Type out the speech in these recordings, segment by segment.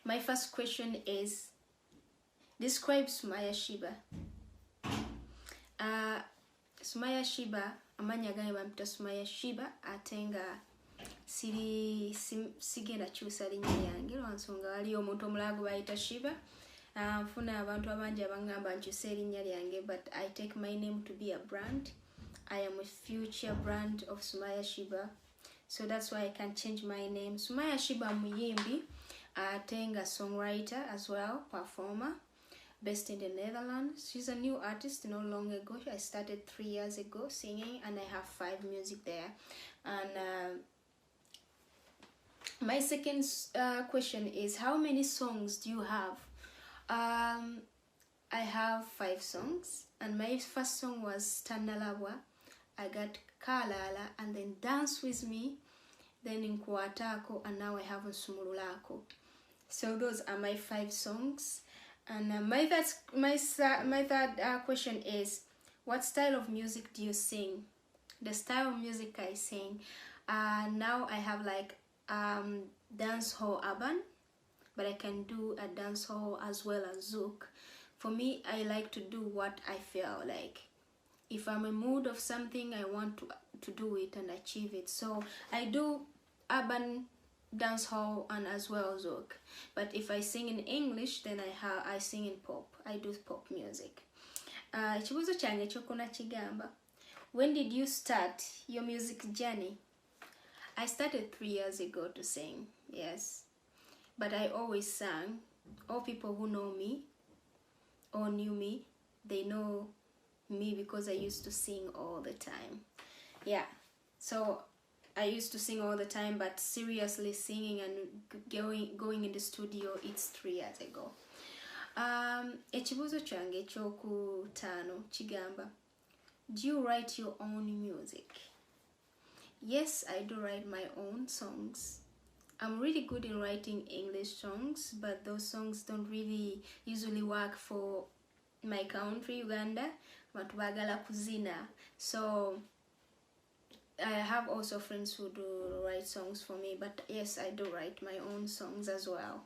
My first question is, describe Sumayya Sheeba. Sumayya Sheeba, amanya gange bampita Sumayya Sheeba, atenga sigenda kyusa linnya lyange lwansonga waliyo omuntu omulala gwe bayita Sheeba. Nfuna abantu abangi abangamba nkyuse erinnya lyange, but I take my name to be a brand. I am a future brand of Sumayya Sheeba, so that's why I can change my name. Sumayya Sheeba muyimbi, atenga songwriter as well, performer, based in the Netherlands. She's a new artist. Not long ago, I started 3 years ago singing, and I have 5 music there. And my second question is, how many songs do you have? I have 5 songs, and my first song was Tanalabwa. I got Kalala, and then Dance With Me, then Nkwatako, and now I have Nsumululako. So those are my 5 songs. And my third question is, what style of music do you sing? The style of music I sing, now I have like dance hall urban, but I can do a dance hall as well as zouk. For me, I like to do what I feel like. If I'm in mood of something, I want to do it and achieve it. So I do urban, dance hall, and as well zouk. But if I sing in English, then I sing in pop. I do pop music. Ekibuuzo kyange ekyokuna kigamba, when did you start your music journey? I started 3 years ago to sing, yes, but I always sang. All people who know me or knew me, they know me because I used to sing all the time. Yeah, so I used to sing all the time, but seriously singing and going in the studio, it's 3 years ago. Ekibuuzo kyange ekyokutaano kigamba, do you write your own music? Yes, I do write my own songs. I'm really good in writing English songs, but those songs don't really usually work for my country, Uganda. But bagala kuzina. So I have also friends who do write songs for me, but yes, I do write my own songs as well.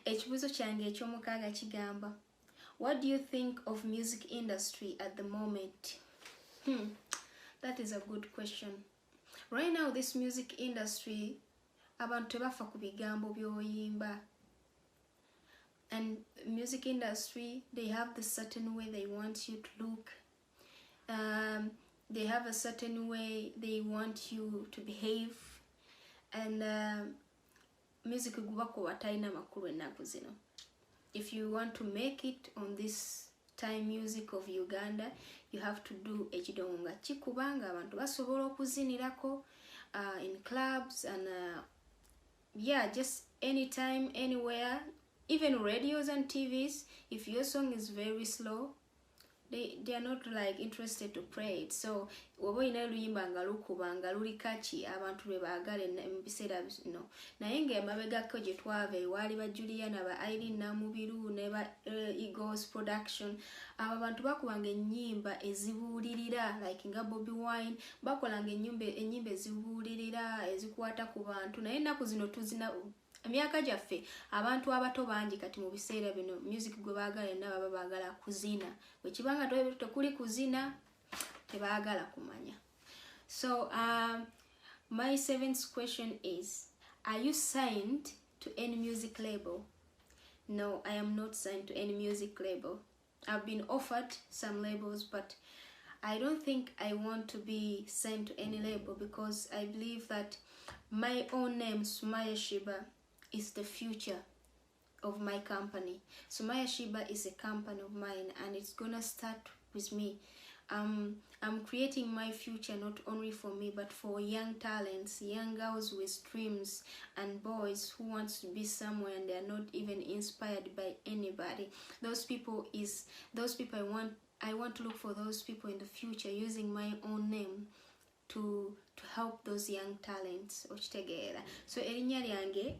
Ekibuuzo kyange ekyomukaaga kigamba, what do you think of music industry at the moment? That is a good question. Right now, this music industry, abantu tebafa ku bigambo byoyimba. And music industry, they have the certain way they want you to look. They have a certain way they want you to behave. And music gubako wataina makuru enaku zino. If you want to make it on this time music of Uganda, you have to do ekidonga kikubanga abantu basobola okuzinirako in clubs and yeah, just anytime, anywhere, even radios and TVs. If your song is very slow, they are not like interested to play it. So woba ina luyimba nga lukuba nga luli kachi abantu lwe baagala mu biseera bino. Naye ng'emabegako gye twava ewali ba Juliana, ba Irene Namubiru ne ba Eagles Production, abo abantu bakubanga ennyimba ezibuulirira like nga Bobby Wine, bakolanga ennyimba ezibuulirira ezikwata ku bantu. Naye ennaku zino tuzina emyaka gyaffe abantu abato bangi kati mu biseera bino music gwe baagala na baba baagala kuzina, bwe kibanga tekuli kuzina tebaagala kumanya. So my 7th question is, are you signed to any music label? No, I am not signed to any music label. I've been offered some labels, but I don't think I want to be signed to any label, because I believe that my own name, Sumayya Sheeba, is the future of my company. Sumayya Sheeba is a company of mine, and it's gonna start with me. I'm creating my future not only for me, but for young talents, young girls with dreams, and boys who want to be somewhere and they're not even inspired by anybody. Those people I want to look for those people in the future, using my own name to help those young talents. So erinnya lyange,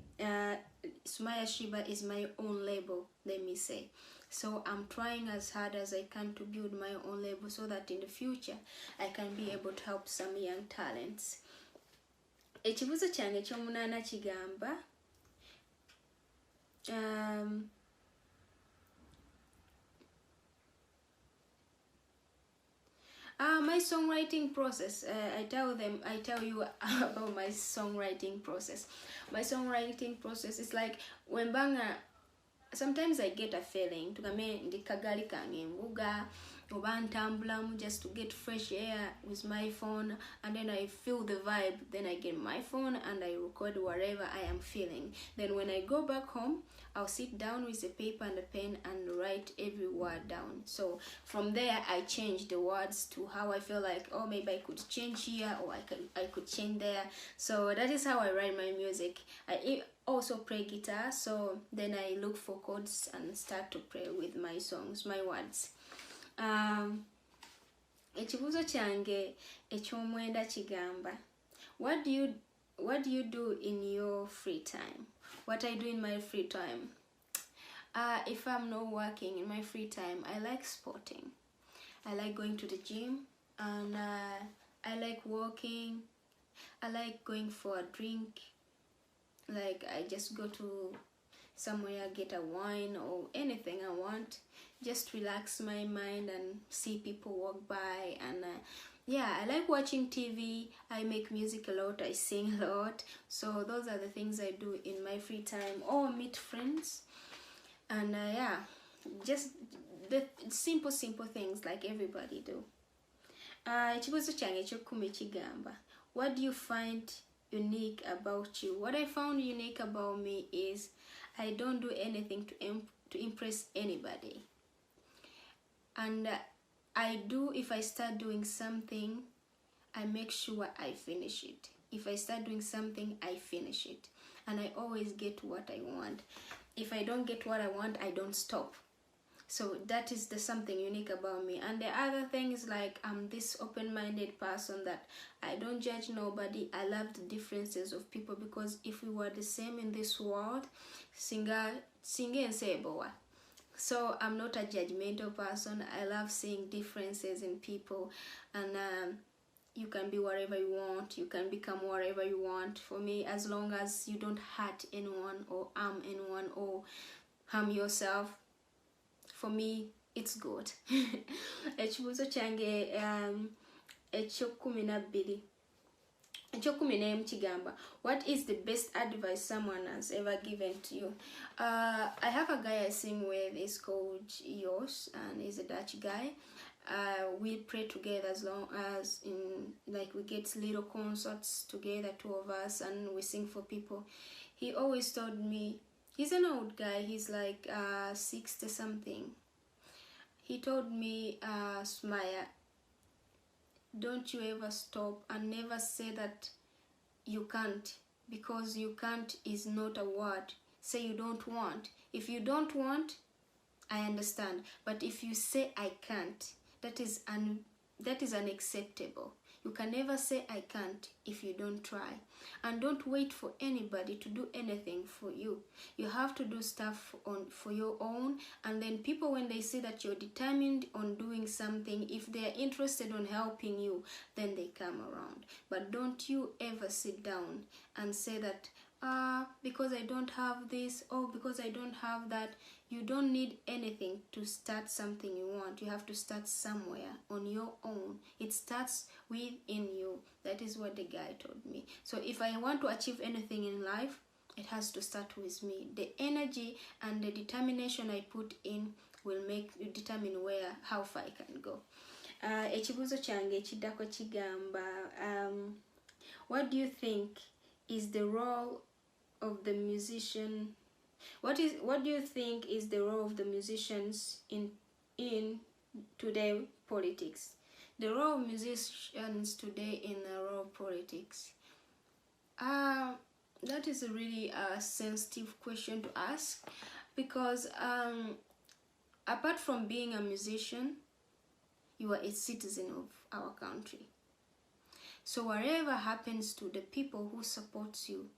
Sumayya Sheeba is my own label, let me say. So I'm trying as hard as I can to build my own label, so that in the future I can be able to help some young talents. Ekibuuzo kyange ekyomunaana kigamba, My songwriting process. I tell you about my songwriting process. My songwriting process is like when banga. Sometimes I get a feeling tukame ndikagali kange mbuga oba ntambulamu just to get fresh air with my phone, and then I feel the vibe. Then I get my phone and I record whatever I am feeling. Then when I go back home, I'll sit down with a paper and a pen and write every word down. So from there I change the words to how I feel like, oh, maybe I could change here, or I could change there. So that is how I write my music. I also play guitar, so then I look for chords and start to play with my songs, my words. Ekibuuzo kyange eky'omwenda kigamba, what do you do in your free time? What I do in my free time? If I'm not working in my free time, I like sporting. I like going to the gym, and I like walking. I like going for a drink. Like I just go to somewhere, get a wine or anything I want, just relax my mind and see people walk by. And yeah, I like watching TV. I make music a lot. I sing a lot. So those are the things I do in my free time, or meet friends. And yeah, just the simple things like everybody do. Ekibuuzo kyange eky'okkumi kigamba, what do you find unique about you? What I found unique about me is I don't do anything to impress anybody. And if I start doing something, I make sure I finish it. If I start doing something, I finish it. And I always get what I want. If I don't get what I want, I don't stop. So that is something unique about me. And the other thing is like I'm this open-minded person that I don't judge nobody. I love the differences of people, because if we were the same in this world, singa and say boa. So I'm not a judgmental person. I love seeing differences in people, and you can be whatever you want. You can become whatever you want. For me, as long as you don't hurt anyone or harm anyone or harm yourself, for me, it's good. Ekibuuzo kyange eky'okkumi n'emu kigamba, what is the best advice someone has ever given to you? I have a guy I sing with. He's called Jos, and he's a Dutch guy. We pray together as long as we get little concerts together, two of us, and we sing for people. He always told me, he's an old guy, he's like 60 something. He told me, Sumayya, don't you ever stop and never say that you can't, because you can't is not a word. Say you don't want. If you don't want, I understand. But if you say I can't, that is unacceptable. You can never say I can't if you don't try. And don't wait for anybody to do anything for you. You have to do stuff for your own. And then people, when they see that you're determined on doing something, if they're interested in helping you, then they come around. But don't you ever sit down and say that, because I don't have this, or because I don't have that. You don't need anything to start something you want. You have to start somewhere on your own. It starts within you. That is what the guy told me. So if I want to achieve anything in life, it has to start with me. The energy and the determination I put in will determine how far I can go. Ekibuuzo kyange ekiddako kigamba, what do you think is the role of the musician? What do you think is the role of the musicians in today politics? The role of musicians today in the role of politics. That is a really sensitive question to ask, because apart from being a musician, you are a citizen of our country. So whatever happens to the people who support you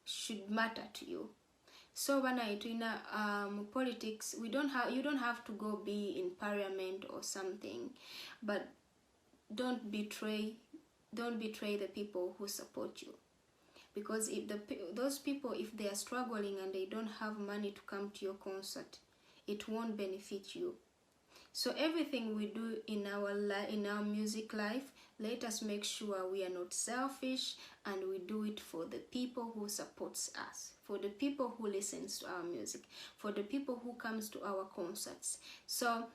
should matter to you. So when I do politics, you don't have to go be in parliament or something, but don't betray the people who support you. because if those people, if they are struggling and they don't have money to come to your concert, it won't benefit you. So everything we do in our music life, let us make sure we are not selfish, and we do it for the people who supports us, for the people who listens to our music, for the people who comes to our concerts. So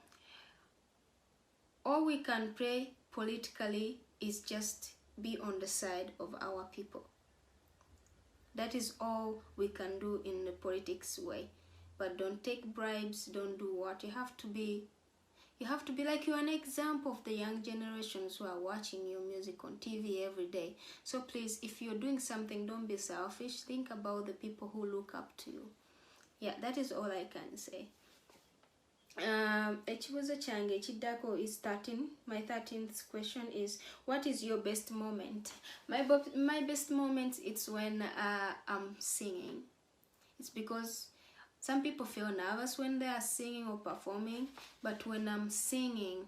all we can pray politically is just be on the side of our people. That is all we can do in the politics way. But don't take bribes, don't do what. You have to be like you're an example of the young generations who are watching your music on TV every day. So please, if you're doing something, don't be selfish. Think about the people who look up to you. Yeah, that is all I can say. Ekibuuzo kyange ekiddako is 13. My 13th question is, what is your best moment? My best moment, it's when I'm singing. It's because some people feel nervous when they are singing or performing, but when I'm singing,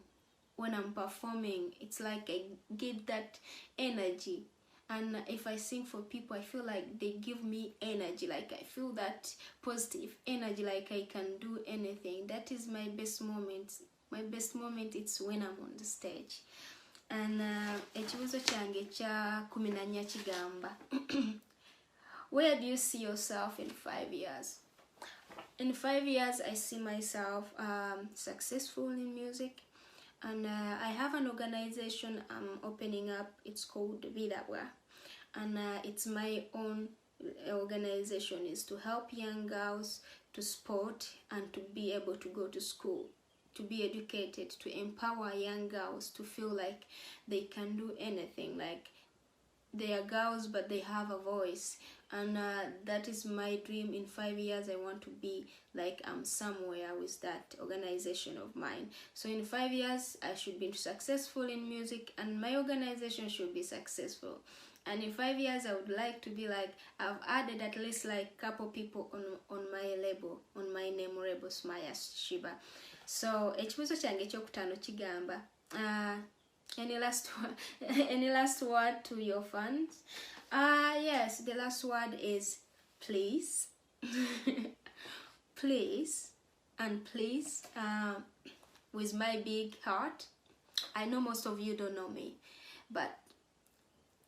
when I'm performing, it's like I get that energy. And if I sing for people, I feel like they give me energy, like I feel that positive energy, like I can do anything. That is my best moment. My best moment, it's when I'm on the stage. And ekibuuzo kyange kya 14 kigamba where do you see yourself in 5 years? In 5 years, I see myself successful in music, and I have an organization I'm opening up. It's called Vidawa, and it's my own organization. Is to help young girls to sport and to be able to go to school, to be educated, to empower young girls to feel like they can do anything, like they are girls but they have a voice. And that is my dream. In 5 years, I want to be like I'm somewhere with that organization of mine. So in 5 years, I should be successful in music, and my organization should be successful. And in 5 years, I would like to be like, I've added at least like couple people on my label, on my name label, Sumayya Sheeba. So ekibuuzo kyange ekyokutaano kigamba any last word to your fans? Yes, the last word is please. Please and please, with my big heart. I know most of you don't know me, but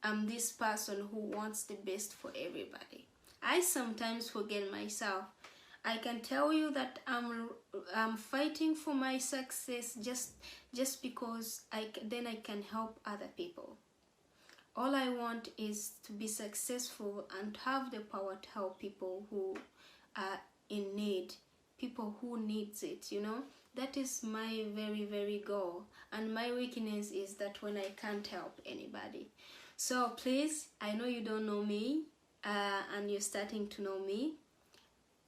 I'm this person who wants the best for everybody. I sometimes forget myself. I can tell you that I'm fighting for my success just because then I can help other people. All I want is to be successful and have the power to help people who are in need, people who needs it, you know. That is my very, very goal. And my weakness is that when I can't help anybody. So please, I know you don't know me, and you're starting to know me.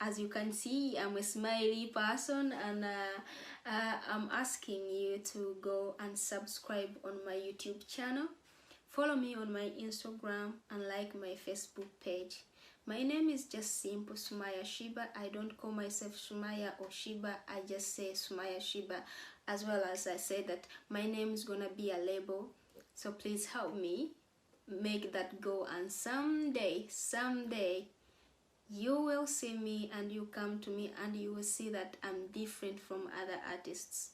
As you can see, I'm a smiley person, and I'm asking you to go and subscribe on my YouTube channel. Follow me on my Instagram and like my Facebook page. My name is just simple Sumayya Sheeba. I don't call myself Sumayya or Sheeba. I just say Sumayya Sheeba. As well as I say that my name is gonna be a label. So please help me make that go. And someday, you will see me and you come to me and you will see that I'm different from other artists.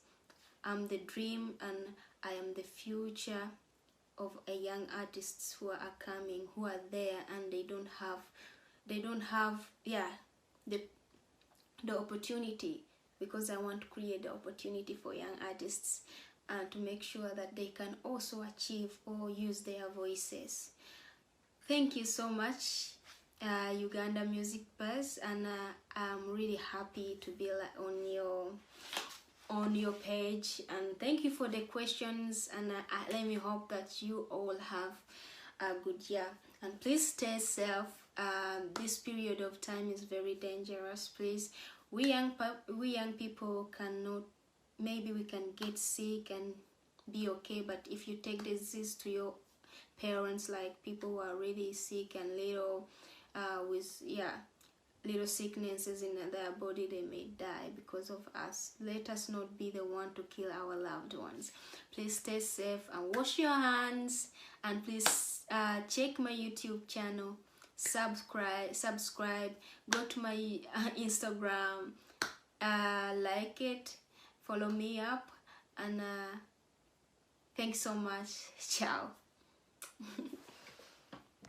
I'm the dream and I am the future of a young artists who are coming, who are there, and they don't have the opportunity, because I want to create the opportunity for young artists and to make sure that they can also achieve or use their voices. Thank you so much, Uganda Music Buzz, and I'm really happy to be on your page, and thank you for the questions, and let me hope that you all have a good year, and please stay safe. This period of time is very dangerous. Please, we young people cannot, maybe we can get sick and be okay, but if you take disease to your parents, like people who are really sick and little little sicknesses in their body, they may die because of us. Let us not be the one to kill our loved ones. Please stay safe and wash your hands, and please check my YouTube channel, subscribe, go to my Instagram, like it, follow me up, and thanks so much. Ciao.